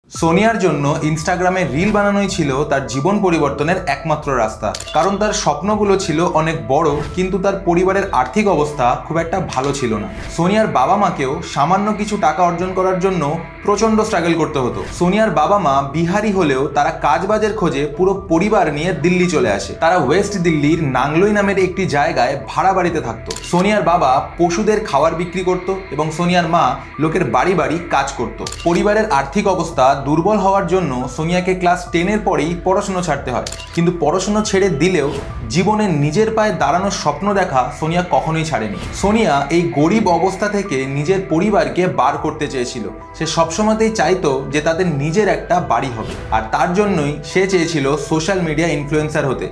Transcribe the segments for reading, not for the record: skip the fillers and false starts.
সোনিয়ার জন্য ইনস্টাগ্রামে রিল বানানোই ছিল তার জীবন পরিবর্তনের একমাত্র রাস্তা। কারণ তার স্বপ্নগুলো ছিল অনেক বড়, কিন্তু তার পরিবারের আর্থিক অবস্থা খুব একটা ভালো ছিল না। সোনিয়ার বাবা মাকেও সামান্য কিছু টাকা অর্জন করার জন্য প্রচণ্ড স্ট্রাগল করতে হতো। সোনিয়ার বাবা মা বিহারি হলেও তারা কাজবাজের খোঁজে পুরো পরিবার নিয়ে দিল্লি চলে আসে। তারা ওয়েস্ট দিল্লির নাংলোই নামের একটি জায়গায় ভাড়া বাড়িতে থাকতো। সোনিয়ার বাবা পশুদের খাবার বিক্রি করত এবং সোনিয়ার মা লোকের বাড়ি বাড়ি কাজ করত। পরিবারের আর্থিক অবস্থা দুর্বল হওয়ার জন্য সোনিয়াকে ক্লাস 10-এর পরেই পড়াশুনো ছাড়তে হয়। কিন্তু পড়াশুনো ছেড়ে দিলেও জীবনে নিজের পায়ে দাঁড়ানোর স্বপ্ন দেখা সোনিয়া কখনোই ছাড়েনি। সোনিয়া এই গরিব অবস্থা থেকে নিজের পরিবারকে বার করতে চেয়েছিল। সে সবসময়তেই চাইতো যে তাদের নিজের একটা বাড়ি হবে, আর তার জন্যই সে চেয়েছিল সোশ্যাল মিডিয়া ইনফ্লুয়েন্সার হতে।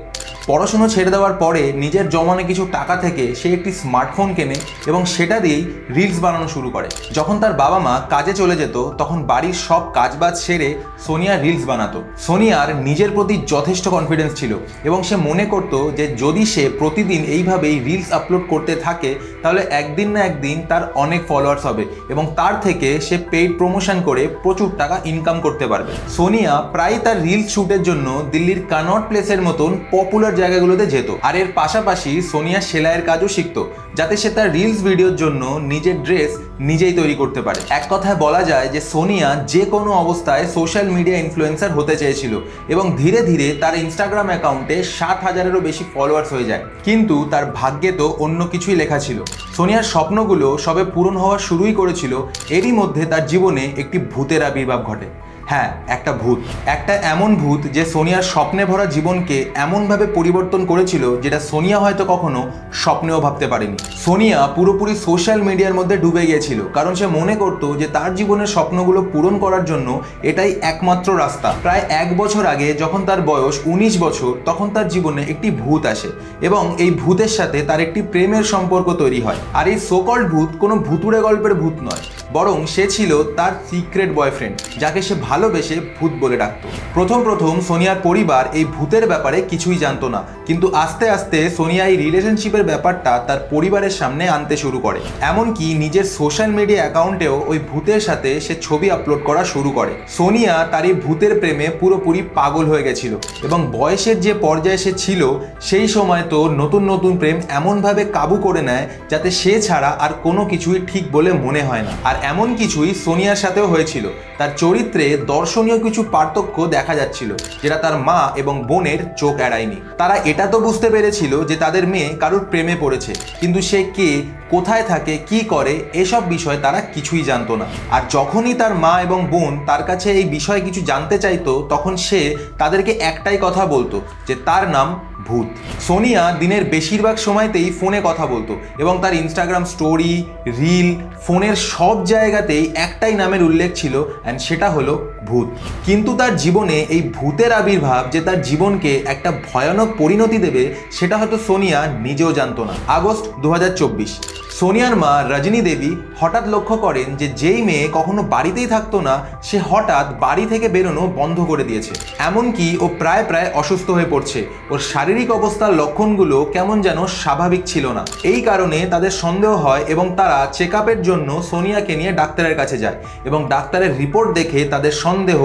পড়াশুনো ছেড়ে দেওয়ার পরে নিজের জমানো কিছু টাকা থেকে সে একটি স্মার্টফোন কেনে এবং সেটা দিয়েই রিলস বানানো শুরু করে। যখন তার বাবা মা কাজে চলে যেত তখন বাড়ির সব কাজবাজ সেরে সোনিয়া রিলস বানাতো। সোনিয়ার নিজের প্রতি যথেষ্ট কনফিডেন্স ছিল এবং সে মনে করত যে যদি সে প্রতিদিন এইভাবেই রিলস আপলোড করতে থাকে তাহলে একদিন না একদিন তার অনেক ফলোয়ার্স হবে এবং তার থেকে সে পেইড প্রমোশন করে প্রচুর টাকা ইনকাম করতে পারবে। সোনিয়া প্রায় তার রিলস শ্যুটের জন্য দিল্লির কানট প্লেসের মতন পপুলার জায়গাগুলোতে যেত। আর এর পাশাপাশি সোনিয়া সেলাইয়ের কাজও শিখতো, যাতে সে তার রিলস ভিডিওর জন্য নিজের ড্রেস নিজেই তৈরি করতে পারে। এক কথায় বলা যায় যে সোনিয়া যে কোনো অবস্থায় সোশ্যাল মিডিয়া ইনফ্লুয়েন্সার হতে চেয়েছিল এবং ধীরে ধীরে তার ইনস্টাগ্রাম অ্যাকাউন্টে 7,000-এরও বেশি ফলোয়ার্স হয়ে যায়। কিন্তু তার ভাগ্যে তো অন্য কিছুই লেখা ছিল। সোনিয়ার স্বপ্নগুলো সবে পূরণ হওয়া শুরুই করেছিল, এরই মধ্যে তার জীবনে একটি ভূতের আবির্ভাব ঘটে। হ্যাঁ, একটা ভূত, একটা এমন ভূত যে সোনিয়ার স্বপ্নে ভরা জীবনকে এমনভাবে পরিবর্তন করেছিল যেটা সোনিয়া হয়তো কখনো স্বপ্নেও ভাবতে পারেনি। সোনিয়া পুরোপুরি সোশ্যাল মিডিয়ার মধ্যে ডুবে গিয়েছিল, কারণ সে মনে করত যে তার জীবনের স্বপ্নগুলো পূরণ করার জন্য এটাই একমাত্র রাস্তা। প্রায় 1 বছর আগে যখন তার বয়স 19 বছর, তখন তার জীবনে একটি ভূত আসে এবং এই ভূতের সাথে তার একটি প্রেমের সম্পর্ক তৈরি হয়। আর এই সোকল্ড ভূত কোনো ভুতুড়ে গল্পের ভূত নয়, বরং সে ছিল তার সিক্রেট বয়ফ্রেন্ড, যাকে সে ভালোবেসে ভূত বলে ডাকত। প্রথম সোনিয়ার পরিবার এই ভূতের ব্যাপারে কিছুই জানতো না, কিন্তু আস্তে আস্তে সোনিয়া এই রিলেশনশিপের ব্যাপারটা তার পরিবারের সামনে আনতে শুরু করে। এমনকি নিজের সোশ্যাল মিডিয়া অ্যাকাউন্টেও ওই ভূতের সাথে সে ছবি আপলোড করা শুরু করে। সোনিয়া তার এই ভূতের প্রেমে পুরোপুরি পাগল হয়ে গেছিল এবং বয়সের যে পর্যায়ে সে ছিল সেই সময় তো নতুন নতুন প্রেম এমনভাবে কাবু করে নেয় যাতে সে ছাড়া আর কোনো কিছুই ঠিক বলে মনে হয় না। আর এমন কিছুই সোনিয়ার সাথেও হয়েছিল। তার চরিত্রে দর্শনীয় কিছু পার্থক্য দেখা যাচ্ছিল, যেটা তার মা এবং বোনের চোখ এড়ায়নি। তারা এটা তো বুঝতে পেরেছিল যে তাদের মেয়ে কারোর প্রেমে পড়েছে, কিন্তু সে কে, কোথায় থাকে, কি করে, এসব বিষয় তারা কিছুই জানতো না। আর যখনই তার মা এবং বোন তার কাছে এই বিষয়ে কিছু জানতে চাইতো, তখন সে তাদেরকে একটাই কথা বলতো যে তার নাম ভূত। সোনিয়া দিনের বেশিরভাগ সময়তেই ফোনে কথা বলতো এবং তার ইনস্টাগ্রাম স্টোরি, রিল, ফোনের সব জায়গাতেই একটাই নামের উল্লেখ ছিল, অ্যান্ড সেটা হলো ভূত। কিন্তু তার জীবনে এই ভূতের আবির্ভাব যে তার জীবনকে একটা ভয়ানক পরিণতি দেবে, সেটা হয়তো সোনিয়া নিজেও জানতো না। আগস্ট 2024, সোনিয়ার মা রজনী দেবী হঠাৎ লক্ষ্য করেন যে যেই মেয়ে কখনো বাড়িতেই থাকতো না, সে হঠাৎ বাড়ি থেকে বেরোনো বন্ধ করে দিয়েছে। এমনকি ও প্রায় অসুস্থ হয়ে পড়ছে। ওর শারীরিক অবস্থার লক্ষণগুলো কেমন যেন স্বাভাবিক ছিল না। এই কারণে তাদের সন্দেহ হয় এবং তারা চেক আপের জন্য সোনিয়াকে নিয়ে ডাক্তারের কাছে যায় এবং ডাক্তারের রিপোর্ট দেখে তাদের সন্দেহ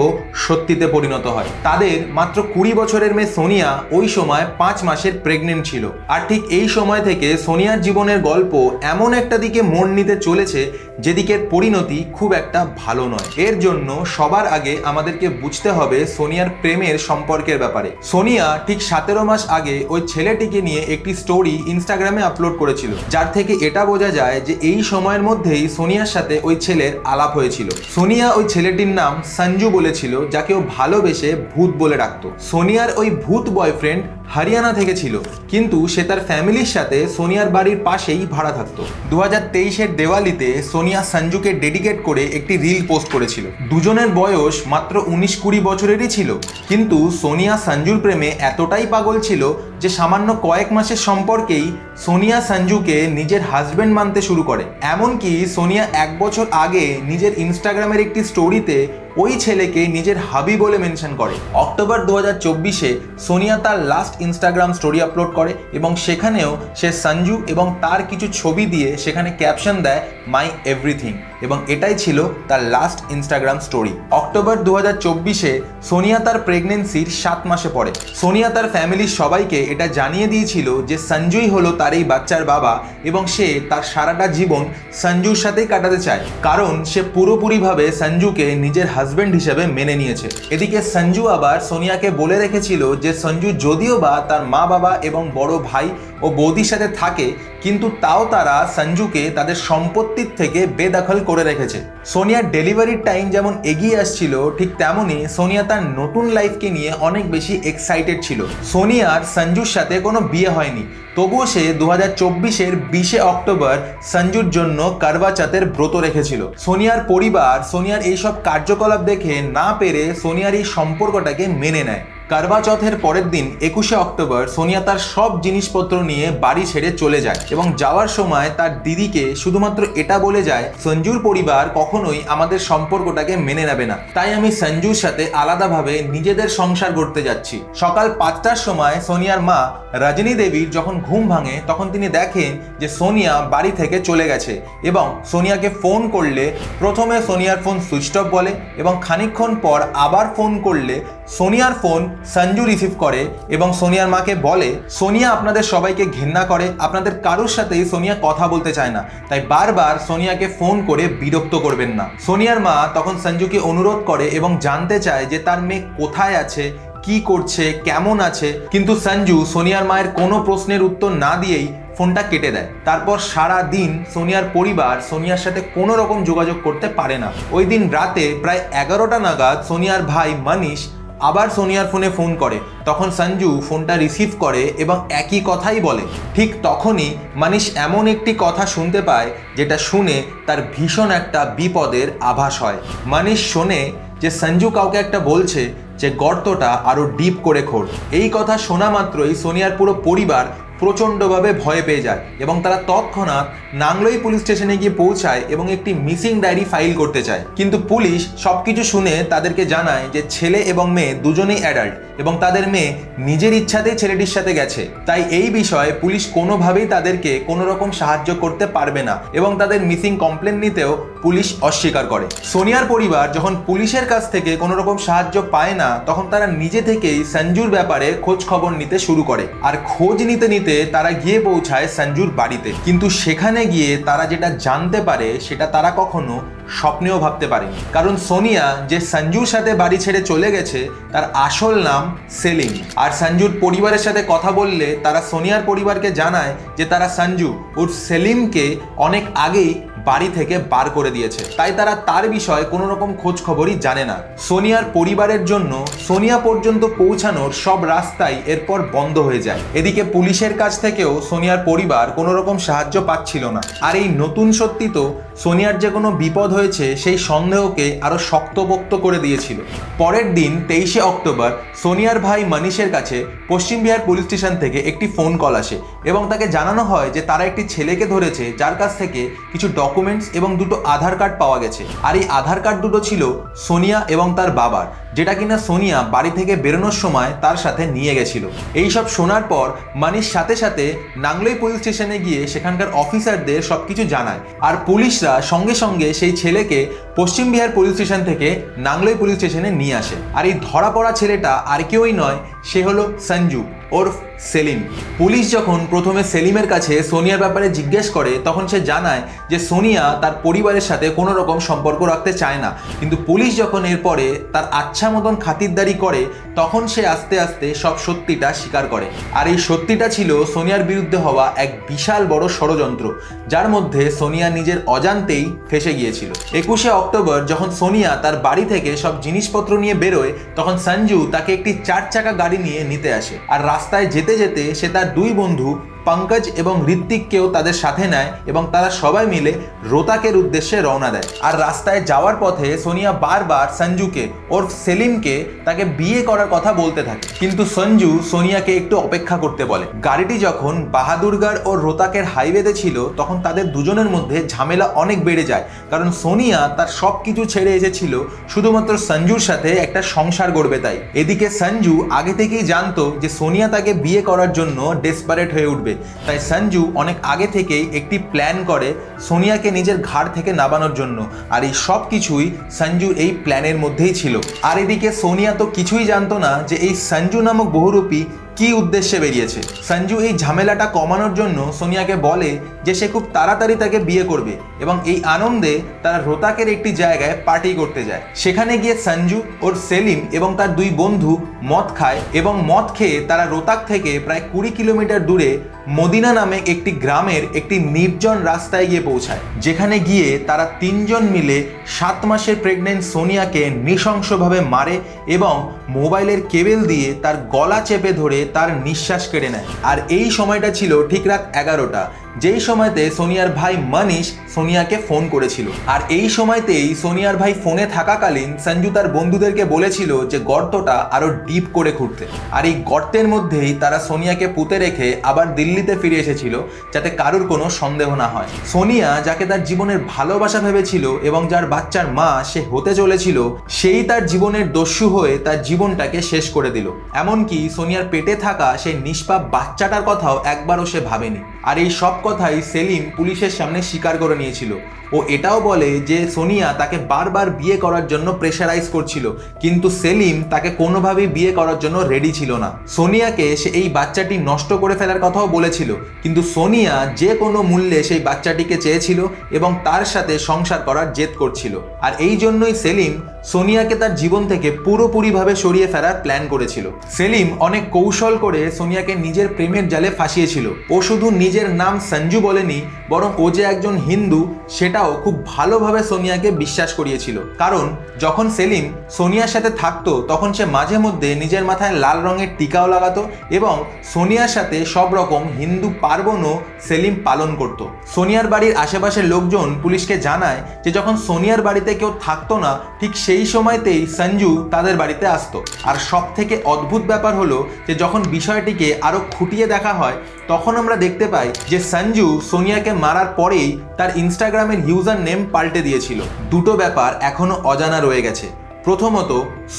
সত্যিতে পরিণত হয়। তাদের মাত্র 20 বছরের মেয়ে সোনিয়া ওই সময় 5 মাসের প্রেগনেন্ট ছিল। আর ঠিক এই সময় থেকে সোনিয়ার জীবনের গল্প এমন একটা দিকে মোড় নিতে চলেছে যেদিকের পরিণতি খুব একটা ভালো নয়। এর জন্য সবার আগে আমাদেরকে বুঝতে হবে সোনিয়ার প্রেমের সম্পর্কের ব্যাপারে। সোনিয়া ঠিক 17 মাস আগে ওই ছেলেটিকে নিয়ে একটি স্টোরি ইনস্টাগ্রামে আপলোড করেছিল, যার থেকে এটা বোঝা যায় যে এই সময়ের মধ্যেই সোনিয়ার সাথে ওই ছেলের আলাপ হয়েছিল। সোনিয়া ওই ছেলেটির নাম সঞ্জু বলেছিল, যাকে ও ভালোবেসে ভূত বলে ডাকতো। সোনিয়ার ওই ভূত বয়ফ্রেন্ড হরিয়ানা থেকে ছিল, কিন্তু সে তার ফ্যামিলির সাথে সোনিয়ার বাড়ির পাশেই ভাড়া থাকতো। 2023-এর দেওয়ালিতে সোনিয়া সঞ্জুকে ডেডিকেট করে একটি রিল পোস্ট করেছিল। দুজনের বয়স মাত্র 19-20 বছরেরই ছিল, কিন্তু সোনিয়া সঞ্জুর প্রেমে এতটাই পাগল ছিল যে সামান্য কয়েক মাসের সম্পর্কেই সোনিয়া সঞ্জুকে নিজের হাজব্যান্ড মানতে শুরু করে। এমনকি সোনিয়া 1 বছর আগে নিজের ইনস্টাগ্রামের একটি স্টোরিতে ওই ছেলেকে নিজের হাবি বলে মেনশন করে। অক্টোবর 2024-এ সোনিয়া তার লাস্ট ইনস্টাগ্রাম স্টোরি আপলোড করে এবং সেখানেও সে সঞ্জু এবং তার কিছু ছবি দিয়ে সেখানে ক্যাপশন দেয় মাই এভরিথিং এবং এটাই ছিল তার লাস্ট ইনস্টাগ্রাম স্টোরি। অক্টোবর 2024-এ সোনিয়া তার প্রেগনেন্সির 7 মাসে পড়ে। সোনিয়া তার ফ্যামিলির সবাইকে এটা জানিয়ে দিয়েছিল যে সঞ্জুই হলো তার এই বাচ্চার বাবা এবং সে তার সারাটা জীবন সঞ্জুর সাথেই কাটাতে চায়, কারণ সে পুরোপুরিভাবে সঞ্জুকে নিজের হাজবেন্ড হিসেবে মেনে নিয়েছে। এদিকে সঞ্জু আবার সোনিয়াকে বলে রেখেছিল যে সঞ্জু যদিও বা তার মা বাবা এবং বড় ভাই ও বৌদির সাথে থাকে, কিন্তু তাও তারা সঞ্জুকে তাদের সম্পত্তির থেকে বেদখল করে রেখেছে। সোনিয়ার ডেলিভারির টাইম যেমন এগিয়ে আসছিল, ঠিক তেমনই সোনিয়া তার নতুন লাইফকে নিয়ে অনেক বেশি এক্সাইটেড ছিল। সোনিয়ার সঞ্জুর সাথে কোনো বিয়ে হয়নি, তবুও সে 2024-এর 20 অক্টোবর সঞ্জুর জন্য করবা চৌথের ব্রত রেখেছিল। সোনিয়ার পরিবার সোনিয়ার এইসব কার্যকলাপ দেখে না পেরে সোনিয়ার এই সম্পর্কটাকে মেনে নেয়। করবা চৌথের পরের দিন 21 অক্টোবর সোনিয়া তার সব জিনিসপত্র নিয়ে বাড়ি ছেড়ে চলে যায় এবং যাওয়ার সময় তার দিদিকে শুধুমাত্র এটা বলে যায়, সঞ্জুর পরিবার কখনোই আমাদের সম্পর্কটাকে মেনে নেবে না, তাই আমি সঞ্জুর সাথে আলাদাভাবে নিজেদের সংসার করতে যাচ্ছি। সকাল 5টার সময় সোনিয়ার মা রজনী দেবীর যখন ঘুম ভাঙে তখন তিনি দেখেন যে সোনিয়া বাড়ি থেকে চলে গেছে এবং সোনিয়াকে ফোন করলে প্রথমে সোনিয়ার ফোন সুইচ অফ বলে এবং খানিকক্ষণ পর আবার ফোন করলে সোনিয়ার ফোন সঞ্জু রিসিভ করে এবং সোনিয়ার মাকে বলে, সোনিয়া আপনাদের সবাইকে ঘৃণা করে, আপনাদের কারোর সাথেই সোনিয়া কথা বলতে চায় না, তাই বারবার সোনিয়াকে ফোন করে বিরক্ত করবেন না। সোনিয়ার মা তখন সঞ্জুকে অনুরোধ করে এবং জানতে চায় যে তার মেয়ে কোথায় আছে, কি করছে, কেমন আছে, কিন্তু সঞ্জু সোনিয়ার মায়ের কোনো প্রশ্নের উত্তর না দিয়েই ফোনটা কেটে দেয়। তারপর সারা দিন সোনিয়ার পরিবার সোনিয়ার সাথে কোনো রকম যোগাযোগ করতে পারে না। ওই দিন রাতে প্রায় 11টা নাগাদ সোনিয়ার ভাই মনীষ আবার সোনিয়ার ফোনে ফোন করে, তখন সঞ্জু ফোনটা রিসিভ করে এবং একই কথাই বলে। ঠিক তখনই মনীষ এমন একটি কথা শুনতে পায় যেটা শুনে তার ভীষণ একটা বিপদের আভাস হয়। মনীষ শোনে যে সঞ্জু কাউকে একটা বলছে যে গর্তটা আরো ডিপ করে খোঁড়। এই কথা শোনা মাত্রই সোনিয়ার পুরো পরিবার প্রচণ্ডভাবে ভয় পেয়ে যায় এবং তারা তৎক্ষণাৎ নাংলোই পুলিশ স্টেশনে গিয়ে পৌঁছায় এবং একটি মিসিং ডায়েরি ফাইল করতে চায়। কিন্তু পুলিশ সবকিছু শুনে তাদেরকে জানায় যে ছেলে এবং মেয়ে দুজনেই অ্যাডাল্ট এবং তাদের মেয়ে নিজের ইচ্ছাতেই ছেলেটির সাথে গেছে, তাই এই বিষয়ে পুলিশ কোনোভাবেই তাদেরকে কোনো রকম সাহায্য করতে পারবে না এবং তাদের মিসিং কমপ্লেন নিতেও পুলিশ অস্বীকার করে। সোনিয়ার পরিবার যখন পুলিশের কাছ থেকে কোনো রকম সাহায্য পায় না, তখন তারা নিজে থেকেই সঞ্জুর ব্যাপারে খোঁজ খবর নিতে শুরু করে আর খোঁজ নিতে নিতে তারা গিয়ে পৌঁছায় সঞ্জুর বাড়িতে। কিন্তু সেখানে গিয়ে তারা যেটা জানতে পারে সেটা তারা কখনো স্বপ্নেও ভাবতে পারেনি, কারণ সোনিয়া যে সঞ্জুর সাথে বাড়ি ছেড়ে চলে গেছে তার আসল নাম সেলিম। আর সঞ্জুর পরিবারের সাথে কথা বললে তারা সোনিয়ার পরিবারকে জানায় যে তারা সঞ্জু ওর সেলিমকে অনেক আগেই বাড়ি থেকে বার করে দিয়েছে, তাই তারা তার বিষয়ে কোনো রকম খোঁজ খবরই জানে না। সোনিয়ার পরিবারের জন্য সোনিয়া পর্যন্ত পৌঁছানোর সব রাস্তাই এরপর বন্ধ হয়ে যায়। এদিকে পুলিশের কাছ থেকেও সোনিয়ার পরিবার কোনো রকম সাহায্য পাচ্ছিল না। আর এই নতুন সত্যি তো সোনিয়ার যে কোনো বিপদ হয়েছে সেই সন্দেহকে আরো শক্তপোক্ত করে দিয়েছিল। পরের দিন 23 অক্টোবর সোনিয়ার ভাই মনীষের কাছে পশ্চিম বিহার পুলিশ স্টেশন থেকে একটি ফোন কল আসে এবং তাকে জানানো হয় যে তারা একটি ছেলেকে ধরেছে যার কাছ থেকে কিছু ডকুমেন্টস এবং দুটো আধার কার্ড পাওয়া গেছে। আর এই আধার কার্ড দুটো ছিল সোনিয়া এবং তার বাবার, যেটা কিনা সোনিয়া বাড়ি থেকে বেরোনোর সময় তার সাথে নিয়ে গেছিল। এইসব শোনার পর মনীষ সাথে সাথে নাংলোই পুলিশ স্টেশনে গিয়ে সেখানকার অফিসারদের সবকিছু জানায় আর পুলিশরা সঙ্গে সঙ্গে সেই ছেলেকে পশ্চিম বিহার পুলিশ স্টেশন থেকে নাংলোই পুলিশ স্টেশনে নিয়ে আসে। আর এই ধরা পড়া ছেলেটা আর কেউই নয়, সে হলো সঞ্জু ওরফ সেলিম। পুলিশ যখন প্রথমে সেলিমের কাছে সোনিয়ার ব্যাপারে জিজ্ঞেস করে তখন সে জানায় যে সোনিয়া তার পরিবারের সাথে কোনো রকম সম্পর্ক রাখতে চায় না, কিন্তু পুলিশ যখন এরপরে তার আচ্ছা মতন খাতিরদারি করে তখন সে আস্তে আস্তে সব সত্যিটা স্বীকার করে। আর এই সত্যিটা ছিল সোনিয়ার বিরুদ্ধে হওয়া এক বিশাল বড় ষড়যন্ত্র, যার মধ্যে সোনিয়া নিজের অজান্তেই ফেসে গিয়েছিল। 21 অক্টোবর যখন সোনিয়া তার বাড়ি থেকে সব জিনিসপত্র নিয়ে বেরোয় তখন সঞ্জু তাকে একটি 4 চাকা গাড়ি নিয়ে নিতে আসে আর রাস্তায় যেতে যেতে সে তার দুই বন্ধু পঙ্কজ এবং ঋত্বিককেও তাদের সাথে নেয় এবং তারা সবাই মিলে রোহতাকের উদ্দেশ্যে রওনা দেয়। আর রাস্তায় যাওয়ার পথে সোনিয়া বারবার সঞ্জুকে ওরফ সেলিমকে তাকে বিয়ে করার কথা বলতে থাকে, কিন্তু সঞ্জু সোনিয়াকে একটু অপেক্ষা করতে বলে। গাড়িটি যখন বাহাদুরগড় ও রোহতাকের হাইওয়েতে ছিল তখন তাদের দুজনের মধ্যে ঝামেলা অনেক বেড়ে যায়, কারণ সোনিয়া তার সব কিছু ছেড়ে এসেছিল শুধুমাত্র সঞ্জুর সাথে একটা সংসার গড়বে তাই। এদিকে সঞ্জু আগে থেকেই জানতো যে সোনিয়া তাকে বিয়ে করার জন্য ডেসপারেট হয়ে উঠবে, ঘটবে। তাই সঞ্জু অনেক আগে থেকেই একটি প্ল্যান করে সোনিয়াকে নিজের ঘাড় থেকে নামানোর জন্য, আর এই সব কিছুই সঞ্জুর এই প্ল্যানের মধ্যেই ছিল। আর এদিকে সোনিয়া তো কিছুই জানতো না যে এই সঞ্জু নামক বহুরূপী কি উদ্দেশ্যে বেরিয়েছে। সঞ্জু এই ঝামেলাটা কমানোর জন্য সোনিয়াকে বলে যে সে খুব তাড়াতাড়ি তাকে বিয়ে করবে এবং এই আনন্দে তারা রোহতাকের একটি জায়গায় পার্টি করতে যায়। সেখানে গিয়ে সঞ্জু ওর সেলিম এবং তার দুই বন্ধু মদ খায় এবং মদ খেয়ে তারা রোহতাক থেকে প্রায় 20 কিলোমিটার দূরে মদিনা নামে একটি গ্রামের একটি নির্জন রাস্তায় গিয়ে পৌঁছায়, যেখানে গিয়ে তারা 3 জন মিলে 7 মাসের প্রেগনেন্ট সোনিয়াকে নৃশংসভাবে মারে এবং মোবাইলের কেবেল দিয়ে তার গলা চেপে ধরে তার নিঃশ্বাস কেড়ে নেয়। আর এই সময়টা ছিল ঠিক রাত 11টা, যেই সময়তে সোনিয়ার ভাই মনীষ সোনিয়াকে ফোন করেছিল। আর এই সময়তেই সোনিয়ার ভাই ফোনে থাকাকালীন সঞ্জু তার বন্ধুদেরকে বলেছিল যে গর্তটা আরো ডিপ করে খুঁড়তে। আর এই গর্তের মধ্যেই তারা সোনিয়াকে পুঁতে রেখে আবার দিল্লিতে ফিরে এসেছিল, যাতে কারোর কোনো সন্দেহ না হয়। সোনিয়া, যাকে তার জীবনের ভালোবাসা ভেবেছিল এবং যার বাচ্চার মা সে হতে চলেছিল, সেই তার জীবনের দস্যু হয়ে তার জীবনটাকে শেষ করে দিল। এমনকি সোনিয়ার পেটে থাকা সেই নিষ্পাপ বাচ্চাটার কথাও একবারও সে ভাবেনি। আর এই সব কথাই সেলিম পুলিশের সামনে স্বীকার করে নিয়েছিল। ও এটাও বলে যে সোনিয়া তাকে বারবার বিয়ে করার জন্য প্রেশারাইজ করছিল, কিন্তু সেলিম তাকে কোনোভাবেই বিয়ে করার জন্য রেডি ছিল না। সোনিয়াকে সে এই বাচ্চাটি নষ্ট করে ফেলার কথাও বলেছিল, কিন্তু সোনিয়া যে কোনো মূল্যে সেই বাচ্চাটিকে চেয়েছিল এবং তার সাথে সংসার করার জেদ করছিল। আর এই জন্যই সেলিম সোনিয়াকে তার জীবন থেকে পুরোপুরিভাবে সরিয়ে ফেলার প্ল্যান করেছিল। সেলিম অনেক কৌশল করে সোনিয়াকে নিজের প্রেমের জালে ফাঁসিয়েছিল। ও শুধু নিজের নাম সঞ্জু বলেনি, বরং ও যে একজন হিন্দু সেটাও খুব ভালোভাবে সোনিয়াকে বিশ্বাস করিয়েছিল। কারণ যখন সেলিম সোনিয়ার সাথে থাকতো তখন সে মাঝে মধ্যে নিজের মাথায় লাল রঙের টিকাও লাগাতো এবং সোনিয়ার সাথে সব রকম হিন্দু পার্বণও সেলিম পালন করত। সোনিয়ার বাড়ির আশেপাশের লোকজন পুলিশকে জানায় যে যখন সোনিয়ার বাড়িতে কেউ থাকতো না, ঠিক সেই সময়তেই সঞ্জু তাদের বাড়িতে আসতো। আর সব থেকে অদ্ভুত ব্যাপার হলো যে যখন বিষয়টিকে আরো খুঁটিয়ে দেখা হয়, তখন আমরা দেখতে পাই যে সঞ্জু সোনিয়াকে মারার পরেই তার ইনস্টাগ্রামের ইউজার নেম পাল্টে দিয়েছিল। দুটো ব্যাপার এখনো অজানা রয়ে গেছে। প্রথমত,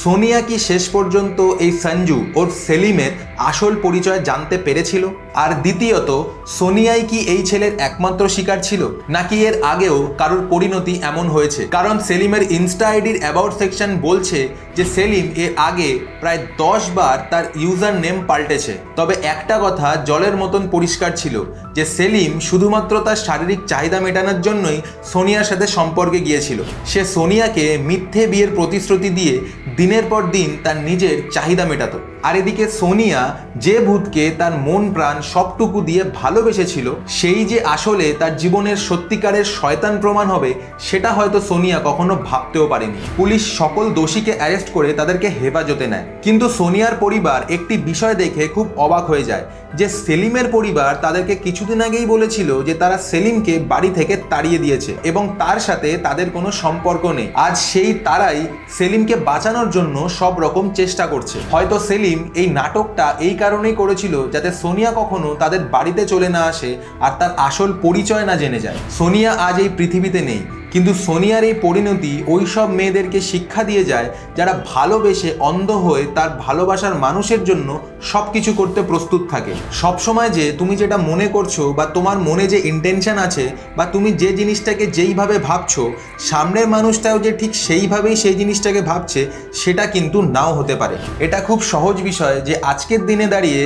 সোনিয়া কি শেষ পর্যন্ত এই সঞ্জু ওর সেলিমের আসল পরিচয় জানতে পেরেছিল? আর দ্বিতীয়ত, সোনিয়াই কি এই ছেলের একমাত্র শিকার ছিল, নাকি এর আগেও কারোর পরিণতি এমন হয়েছে? কারণ সেলিমের ইনস্টা আইডির অ্যাবাউট সেকশন বলছে যে সেলিম এর আগে প্রায় 10 বার তার ইউজার নেম পাল্টেছে। তবে একটা কথা জলের মতন পরিষ্কার ছিল যে সেলিম শুধুমাত্র তার শারীরিক চাহিদা মেটানোর জন্যই সোনিয়ার সাথে সম্পর্কে গিয়েছিল। সে সোনিয়াকে মিথ্যে বিয়ের প্রতিশ্রুতি দিয়ে দিনের পর দিন তার নিজের চাহিদা মেটাতো। আর এদিকে সোনিয়া যে ভূতকে তার মন প্রাণ সবটুকু দিয়ে ভালোবেসেছিল, সেই যে আসলে তার জীবনের সত্যিকারের শয়তান প্রমাণ হবে, সেটা হয়তো সোনিয়া কখনো ভাবতেও পারেনি। পুলিশ সকল দোষীকে অ্যারেস্ট করে তাদেরকে হেফাজতে নেয়, কিন্তু সোনিয়ার পরিবার একটি বিষয় দেখে খুব অবাক হয়ে যায় যে সেলিমের পরিবার তাদেরকে কিছুদিন আগেই বলেছিল যে তারা সেলিমকে বাড়ি থেকে তাড়িয়ে দিয়েছে এবং তার সাথে তাদের কোনো সম্পর্ক নেই। আজ সেই তারাই সেলিমকে বাঁচানোর জন্য সব রকম চেষ্টা করছে। হয়তো সেলিম এই নাটকটা এই কারণেই করেছিল যাতে সোনিয়া কখনো তাদের বাড়িতে চলে না আসে আর তার আসল পরিচয় না জেনে যায়। সোনিয়া আজ এই পৃথিবীতে নেই, কিন্তু সোনিয়ার এই পরিণতি ওই সব মেয়েদেরকে শিক্ষা দিয়ে যায় যারা ভালোবেসে অন্ধ হয়ে তার ভালোবাসার মানুষের জন্য সব কিছু করতে প্রস্তুত থাকে। সবসময় যে তুমি যেটা মনে করছো বা তোমার মনে যে ইন্টেনশন আছে বা তুমি যে জিনিসটাকে যেইভাবে ভাবছো, সামনের মানুষটাও যে ঠিক সেইভাবেই সেই জিনিসটাকে ভাবছে, সেটা কিন্তু নাও হতে পারে। এটা খুব সহজ বিষয় যে আজকের দিনে দাঁড়িয়ে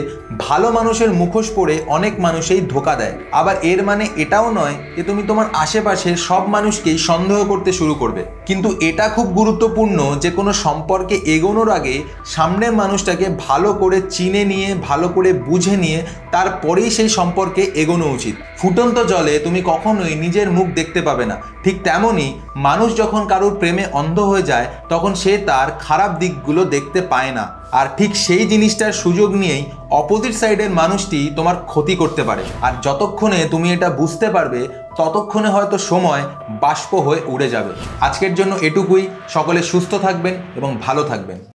ভালো মানুষের মুখোশ পরে অনেক মানুষই ধোঁকা দেয়। আবার এর মানে এটাও নয় যে তুমি তোমার আশেপাশের সব মানুষকেই সন্দেহ করতে শুরু করবে। কিন্তু এটা খুব গুরুত্বপূর্ণ যে কোনো সম্পর্কে এগোনোর আগে সামনের মানুষটাকে ভালো করে চিনে নিয়ে, ভালো করে বুঝে নিয়ে তারপরেই সেই সম্পর্কে এগোনো উচিত। ফুটন্ত জলে তুমি কখনোই নিজের মুখ দেখতে পাবে না। ঠিক তেমনই মানুষ যখন কারোর প্রেমে অন্ধ হয়ে যায় তখন সে তার খারাপ দিকগুলো দেখতে পায় না। আর ঠিক সেই জিনিসটার সুযোগ নিয়েই অপোজিট সাইডের মানুষটি তোমার ক্ষতি করতে পারে। আর যতক্ষণে তুমি এটা বুঝতে পারবে ততক্ষণে হয়তো সময় বাষ্প হয়ে উড়ে যাবে। আজকের জন্য এটুকুই। সকলে সুস্থ থাকবেন এবং ভালো থাকবেন।